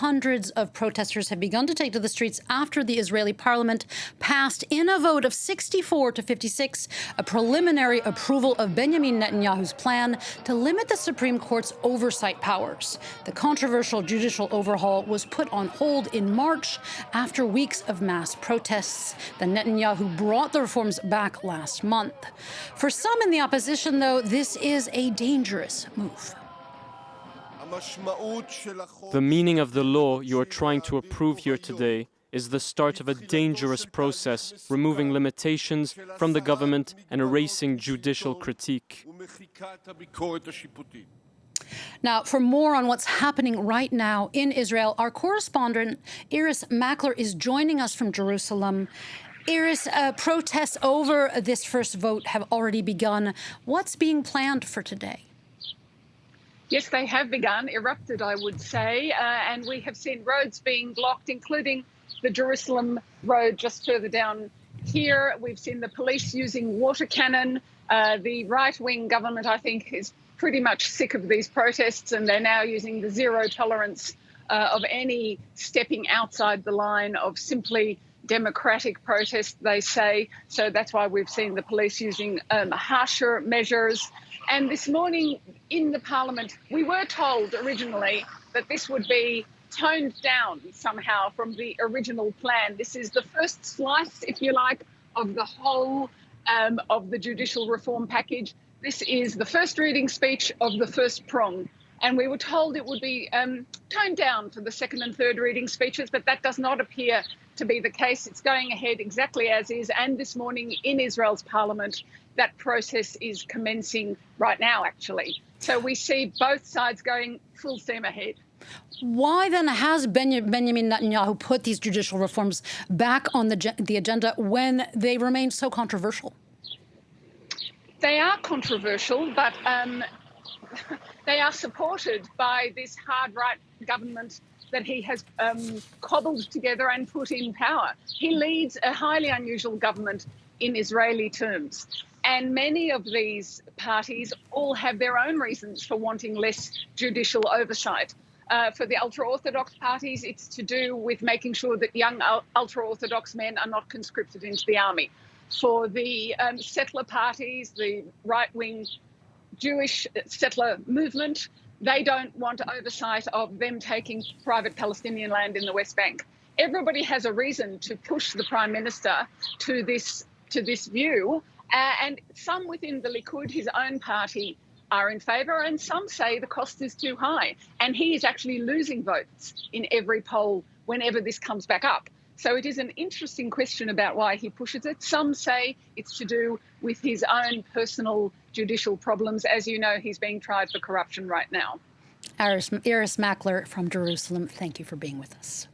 hundreds of protesters have begun to take to the streets after the Israeli parliament passed, in a vote of 64 to 56, a preliminary approval of Benjamin Netanyahu's plan to limit the Supreme Court's oversight powers. The controversial judicial overhaul was put on hold in March after weeks of mass protests. Then Netanyahu brought the reforms back last month. For some in the opposition, though, this is a dangerous move. The meaning of the law you are trying to approve here today is the start of a dangerous process, removing limitations from the government and erasing judicial critique. Now, for more on what's happening right now in Israel, our correspondent Irris Makler is joining us from Jerusalem. Irris, protests over this first vote have already begun. What's being planned for today? Yes, they have begun, erupted, I would say, and we have seen roads being blocked, including the Jerusalem road just further down here. We've seen the police using water cannon. The right-wing government, I think, is pretty much sick of these protests, and they're now using the zero tolerance of any stepping outside the line of simply democratic protest, they say. So that's why we've seen the police using harsher measures. And this morning in the parliament, we were told originally that this would be toned down somehow from the original plan. This is the first slice, if you like, of the whole of the judicial reform package. This is the first reading speech of the first prong. And we were told it would be toned down for the second and third reading speeches, but that does not appear to be the case. It's going ahead exactly as is. And this morning in Israel's parliament, that process is commencing right now, actually. So we see both sides going full steam ahead. Why then has Benjamin Netanyahu put these judicial reforms back on the agenda when they remain so controversial? They are controversial, but they are supported by this hard right government that he has cobbled together and put in power. He leads a highly unusual government in Israeli terms. And many of these parties all have their own reasons for wanting less judicial oversight. For the ultra-Orthodox parties, it's to do with making sure that young ultra-Orthodox men are not conscripted into the army. For the settler parties, the right-wing Jewish settler movement, they don't want oversight of them taking private Palestinian land in the West Bank. Everybody has a reason to push the Prime Minister to this view, and some within the Likud, his own party, are in favour, and some say the cost is too high. And he is actually losing votes in every poll whenever this comes back up. So it is an interesting question about why he pushes it. Some say it's to do with his own personal judicial problems. As you know, he's being tried for corruption right now. Irris Makler from Jerusalem, thank you for being with us.